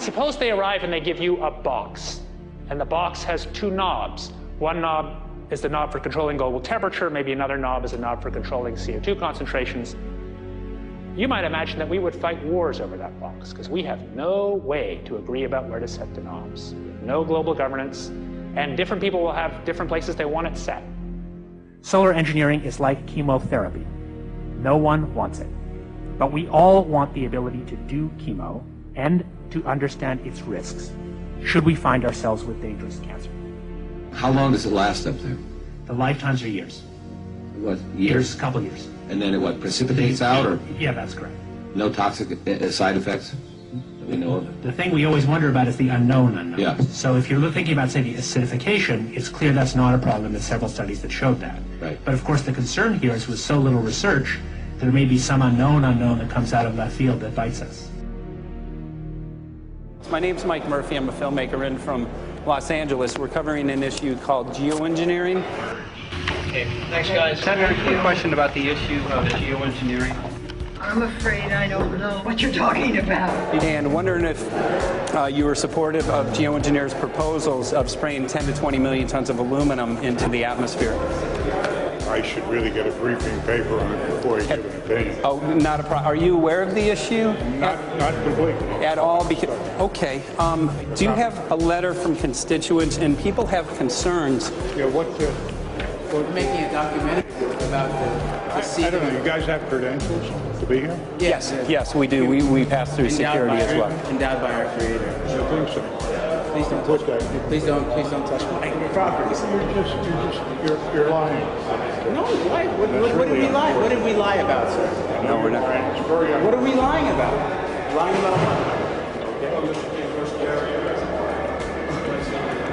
suppose they arrive and they give you a box, and the box has two knobs. One knob is the knob for controlling global temperature, maybe another knob is a knob for controlling CO2 concentrations. You might imagine that we would fight wars over that box, because we have no way to agree about where to set the knobs. No global governance, and different people will have different places they want it set. Solar engineering is like chemotherapy. No one wants it. But we all want the ability to do chemo and to understand its risks, should we find ourselves with dangerous cancer. How long does it last up there? The lifetimes are years. What, years? A couple years. And then it what, precipitates out, or Yeah, that's correct. no toxic side effects that we know of? The thing we always wonder about is the unknown unknown. Yeah. So if you're thinking about, say, the acidification, it's clear that's not a problem. There's several studies that showed that. Right. But of course the concern here is with so little research, there may be some unknown that comes out of left field that bites us. My name's Mike Murphy. I'm a filmmaker in from Los Angeles. We're covering an issue called geoengineering. Okay, thanks guys. Senator, a question about the issue of geoengineering. I'm afraid I don't know what you're talking about. And wondering if you were supportive of geoengineers' proposals of spraying 10 to 20 million tons of aluminum into the atmosphere. I should really get a briefing paper on it before I give an opinion. Oh, not a problem. Are you aware of the issue? Not completely. At all? Because, okay. Do you have a letter from constituents, and people have concerns? Yeah, We're making a documentary about the I don't know, you guys have credentials to be here? Yes, yes, we do. We pass through security as well. Endowed by our creator. I think so. Please don't Look, Please don't touch my property. You're lying. No, why? What did we lie? What did we lie about, sir? No, we're not. It's very What are we lying about? Lying about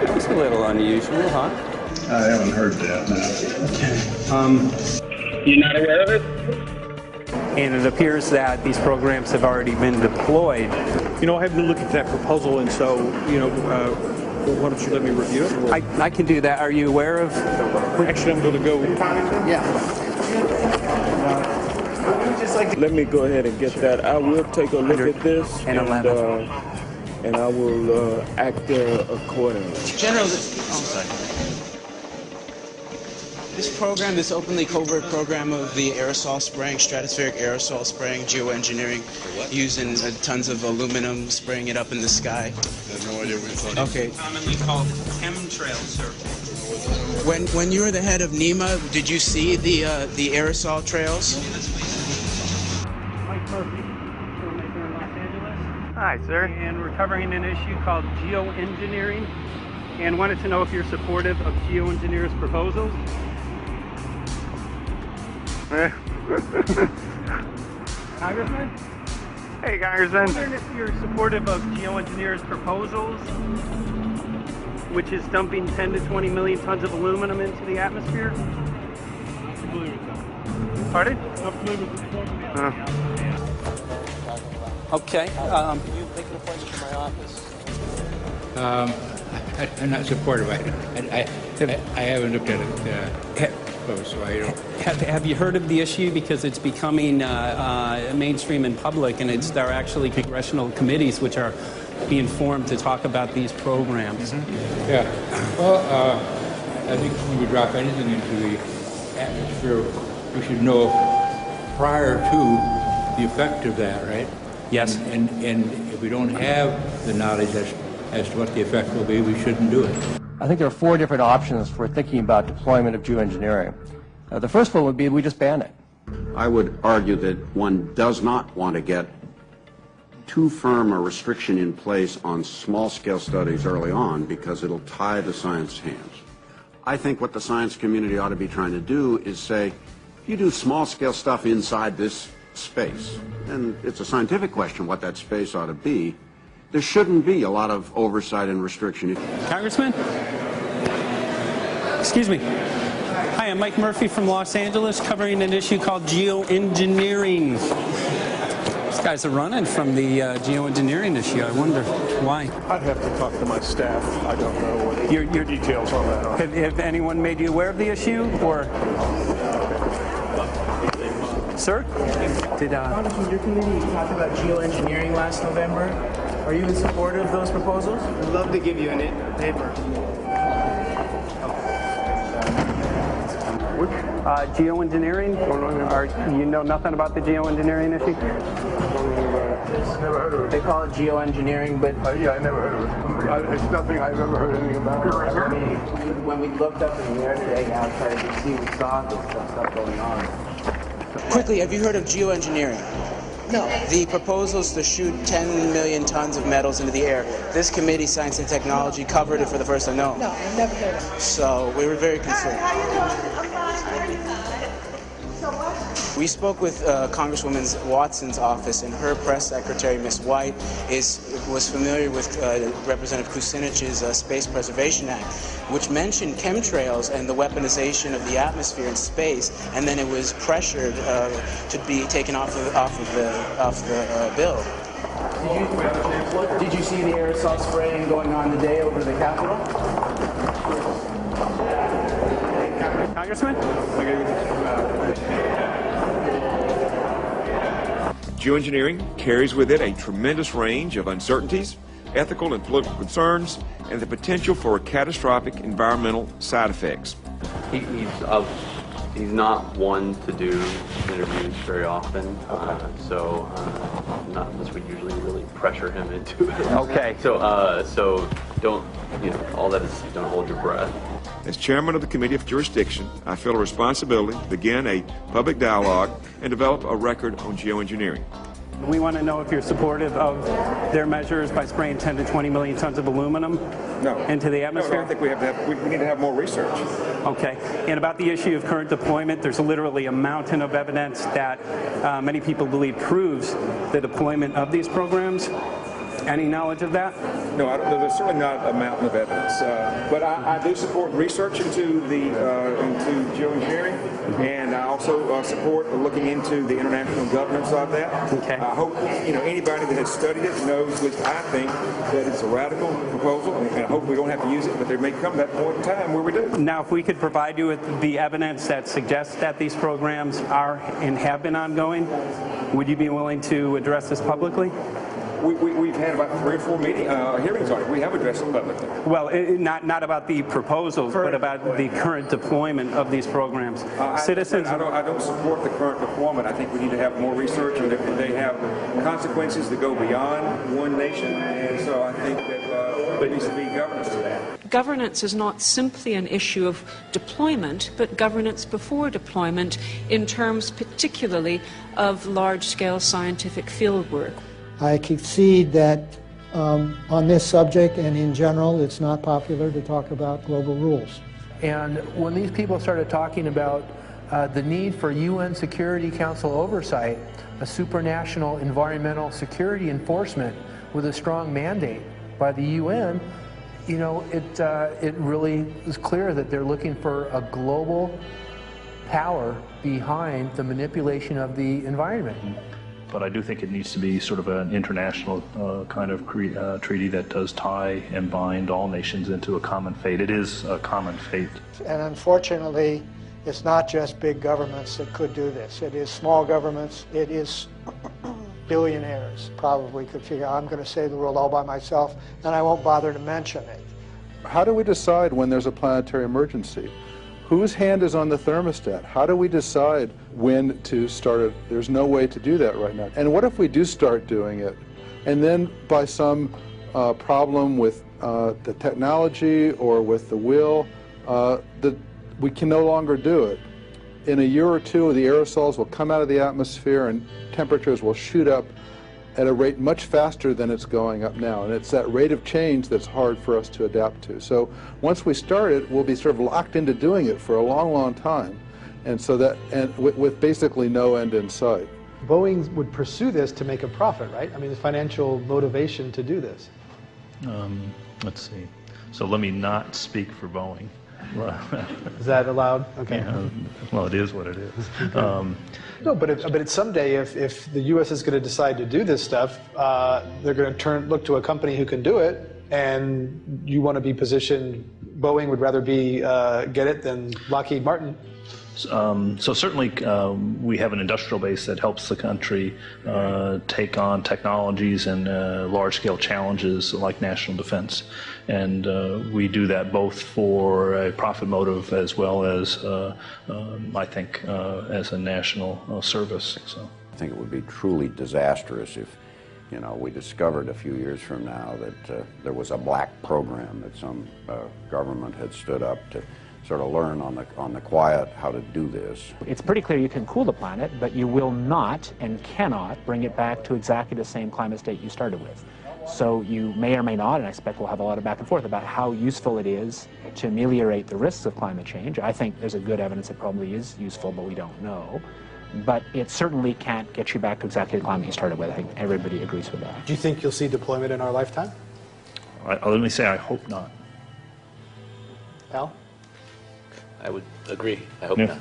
what? It's a little unusual, huh? I haven't heard that. You're not aware of it? And it appears that these programs have already been deployed. You know, I haven't looked at that proposal, and so, you know, why don't you let me review it? I can do that. Are you aware of? Actually, I'm going to go. Yeah. Let me go ahead and get that. I will take a look at this, and I will act accordingly. General, this program, this openly covert program of the aerosol spraying, stratospheric aerosol spraying, geoengineering, using tons of aluminum, spraying it up in the sky. I have no idea what you're talking about. Okay. Commonly called chemtrails, sir. When you were the head of NEMA, did you see the aerosol trails? Mike Murphy, filmmaker in Los Angeles. Hi, sir. And we're covering an issue called geoengineering, and wanted to know if you're supportive of geoengineers' proposals. Congressman? Hey, Congressman. I'm wondering if you're supportive of geoengineers' proposals, which is dumping 10 to 20 million tons of aluminum into the atmosphere. Pardon? Okay. You make an appointment to my office. I'm not supportive of it. I haven't looked at it close, so I don't. Have you heard of the issue? Because it's becoming mainstream in public, and there are actually congressional committees which are being formed to talk about these programs. Mm-hmm. Yeah. Well, I think when we drop anything into the atmosphere, we should know prior to the effect of that, right? Yes. And if we don't have the knowledge as to what the effect will be, we shouldn't do it. I think there are 4 different options for thinking about deployment of geoengineering. The first one would be we just ban it. I would argue that one does not want to get too firm a restriction in place on small-scale studies early on because it'll tie the science hands. I think what the science community ought to be trying to do is say, you do small-scale stuff inside this space, and it's a scientific question what that space ought to be. There shouldn't be a lot of oversight and restriction. Congressman? Excuse me. Hi, I'm Mike Murphy from Los Angeles, covering an issue called geoengineering. These guys are running from the geoengineering issue. I wonder why. I'd have to talk to my staff. I don't know what your details on that are. Have anyone made you aware of the issue, or? Sir? Congressman, your committee talked about geoengineering last November. Are you in support of those proposals? I'd love to give you a paper. Geoengineering? You know nothing about the geoengineering issue? Never heard of it. They call it geoengineering, but... yeah, I never heard of it. It's nothing I've ever heard anything about. When we looked up in the air today outside to see, we saw this stuff going on. Quickly, have you heard of geoengineering? No. The proposals to shoot 10 million tons of metals into the air. This committee, Science and Technology, covered it for the first time. No. No, I've never heard of it. So we were very concerned. How you doing? I'm fine. So what? We spoke with Congresswoman Watson's office, and her press secretary, Ms. White, was familiar with Representative Kucinich's Space Preservation Act, which mentioned chemtrails and the weaponization of the atmosphere in space, and then it was pressured to be taken off the bill. Did you see the aerosol spraying going on today over the Capitol? Congressman? Geoengineering carries with it a tremendous range of uncertainties, ethical and political concerns, and the potential for catastrophic environmental side effects. He's not one to do interviews very often, so not unless we usually really pressure him into it. Okay. So don't, all that is, don't hold your breath. As chairman of the Committee of Jurisdiction, I feel a responsibility to begin a public dialogue and develop a record on geoengineering. We want to know if you're supportive of their measures by spraying 10 to 20 million tons of aluminum into the atmosphere? No, I think we need to have more research. Okay. And about the issue of current deployment, there's literally a mountain of evidence that many people believe proves the deployment of these programs. Any knowledge of that? No, there's certainly not a mountain of evidence. But I do support research into geoengineering, and I also support looking into the international governance of that. Okay. I hope anybody that has studied it knows, which I think, that it's a radical proposal, and I hope we don't have to use it, but there may come that point in time where we do. Now, if we could provide you with the evidence that suggests that these programs are and have been ongoing, would you be willing to address this publicly? We've had about 3 or 4 hearings on it. We have addressed it publicly. Well, not about the proposals, but about the current deployment of these programs. Citizens. I don't support the current deployment. I think we need to have more research, and they have consequences that go beyond one nation. And so I think that there needs to be governance to that. Governance is not simply an issue of deployment, but governance before deployment in terms particularly of large-scale scientific fieldwork. I concede that on this subject and in general, it's not popular to talk about global rules. And when these people started talking about the need for UN Security Council oversight, a supranational environmental security enforcement with a strong mandate by the UN, it really is clear that they're looking for a global power behind the manipulation of the environment. But I do think it needs to be sort of an international kind of treaty that does tie and bind all nations into a common fate. It is a common fate. And unfortunately, it's not just big governments that could do this. It is small governments. It is billionaires probably could figure, I'm going to save the world all by myself, and I won't bother to mention it. How do we decide when there's a planetary emergency? Whose hand is on the thermostat? How do we decide when to start it? There's no way to do that right now. And what if we do start doing it, and then by some problem with the technology or with the will, that we can no longer do it? In a year or two, the aerosols will come out of the atmosphere and temperatures will shoot up at a rate much faster than it's going up now. And it's that rate of change that's hard for us to adapt to. So once we start it, we'll be sort of locked into doing it for a long, long time. And so that, and with basically no end in sight. Boeing would pursue this to make a profit, right? I mean, the financial motivation to do this. Let's see. So let me not speak for Boeing. Is that allowed? Okay. Well, it is what it is. No, but it's someday if the U.S. is going to decide to do this stuff, they're going to look to a company who can do it, and you want to be positioned. Boeing would rather be get it than Lockheed Martin. So certainly we have an industrial base that helps the country take on technologies and large-scale challenges like national defense. And we do that both for a profit motive as well as, I think, as a national service. So I think it would be truly disastrous if, you know, we discovered a few years from now that there was a black program that some government had stood up to sort of learn on the quiet how to do this. It's pretty clear you can cool the planet, but you will not and cannot bring it back to exactly the same climate state you started with. So you may or may not, and I expect we'll have a lot of back and forth about how useful it is to ameliorate the risks of climate change. I think there's a good evidence it probably is useful, but we don't know. But it certainly can't get you back to exactly the climate you started with. I think everybody agrees with that. Do you think you'll see deployment in our lifetime? Let me say I hope not. Al? I would agree. I hope not.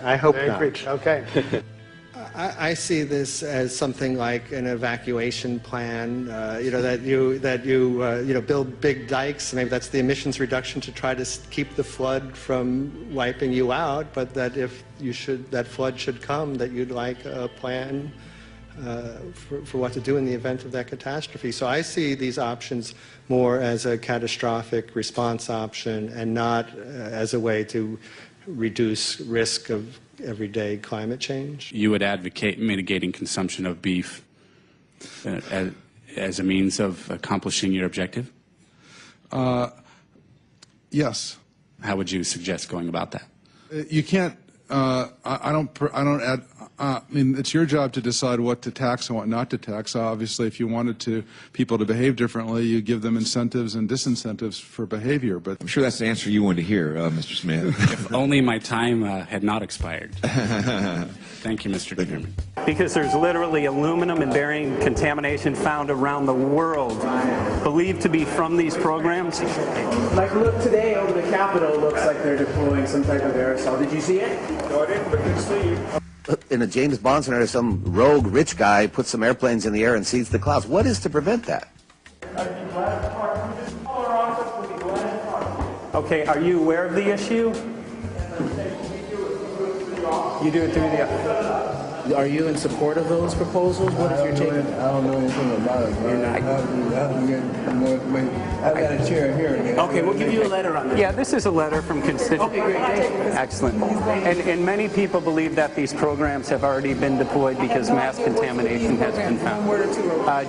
I hope not. Okay. I see this as something like an evacuation plan. You know, that you build big dikes. Maybe that's the emissions reduction to try to keep the flood from wiping you out. But that if that flood should come, that you'd like a plan for what to do in the event of that catastrophe. So I see these options more as a catastrophic response option and not as a way to reduce risk of everyday climate change. You would advocate mitigating consumption of beef as a means of accomplishing your objective? Yes. How would you suggest going about that? You can't. I mean, it's your job to decide what to tax and what not to tax. Obviously, if you wanted people to behave differently, you give them incentives and disincentives for behavior. But I'm sure that's the answer you wanted to hear, Mr. Smith. If only my time had not expired. Thank you, Mr. Chairman. Because there's literally aluminum and barium contamination found around the world, believed to be from these programs. Like, look, today over the Capitol, looks like they're deploying some type of aerosol. Did you see it? No, I didn't, but good to see you. In a James Bond scenario, some rogue rich guy puts some airplanes in the air and seeds the clouds. What is to prevent that? Okay, are you aware of the issue? You do it through the... Are you in support of those proposals? What is your take? I don't know anything about it. You're not. I have to get more information. I've got a chair here. Okay, we'll give you a letter on that. Yeah, this is a letter from constituents. Okay, great. Excellent. And many people believe that these programs have already been deployed because mass contamination has been found.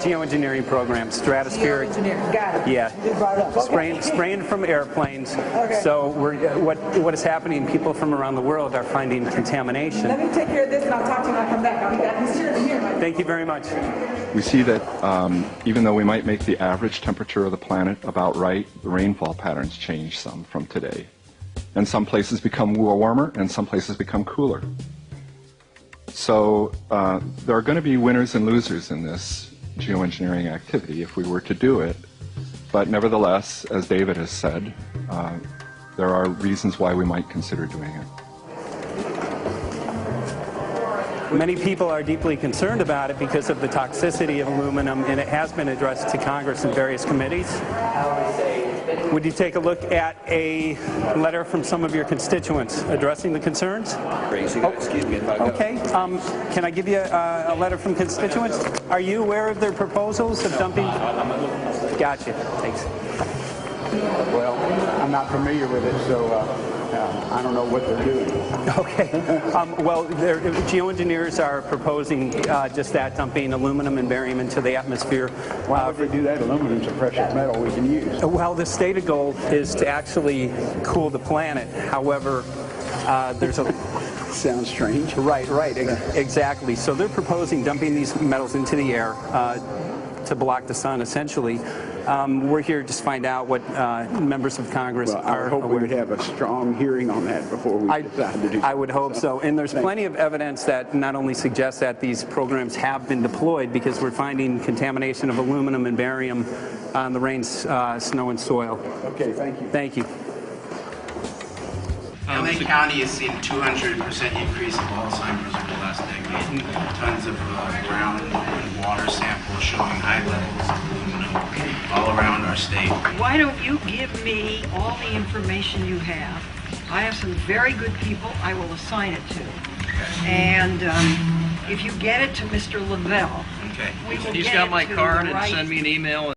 Geoengineering programs, stratospheric. Got it. Yeah. Spraying from airplanes. Okay. So what is happening? People from around the world are finding contamination. Let me take care of this and I'll talk to you when I come back. I'll be back. He's here. Thank you very much. We see that even though we might make the average temperature of the planet about right, the rainfall patterns change some from today. And some places become warmer and some places become cooler. So there are going to be winners and losers in this geoengineering activity if we were to do it. But nevertheless, as David has said, there are reasons why we might consider doing it. Many people are deeply concerned about it because of the toxicity of aluminum, and it has been addressed to Congress in various committees. Would you take a look at a letter from some of your constituents addressing the concerns? Excuse me. Okay. Can I give you a letter from constituents? Are you aware of their proposals of dumping? Gotcha. Thanks. Well, I'm not familiar with it, so I don't know what they're doing. Okay. Well, geoengineers are proposing just that, dumping aluminum and barium into the atmosphere. Why would they do that? Aluminum's a precious metal we can use. Well, the stated goal is to actually cool the planet. However, there's a... Sounds strange. Right, exactly. So they're proposing dumping these metals into the air to block the sun, essentially. We're here to find out what members of Congress are I hope aware. we'd have a strong hearing on that before we decide to do I would hope so. And there's plenty of evidence that not only suggests that these programs have been deployed, because we're finding contamination of aluminum and barium on the rain, snow, and soil. Okay, thank you. Thank you. LA County has seen a 200% increase of Alzheimer's over the last decade. Tons of ground and water samples showing high levels of aluminum all around our state. Why don't you give me all the information you have, I have some very good people I will assign it to. And if you get it to Mr. Lavelle, Okay. we will He's get got it my to card the and right send me an email.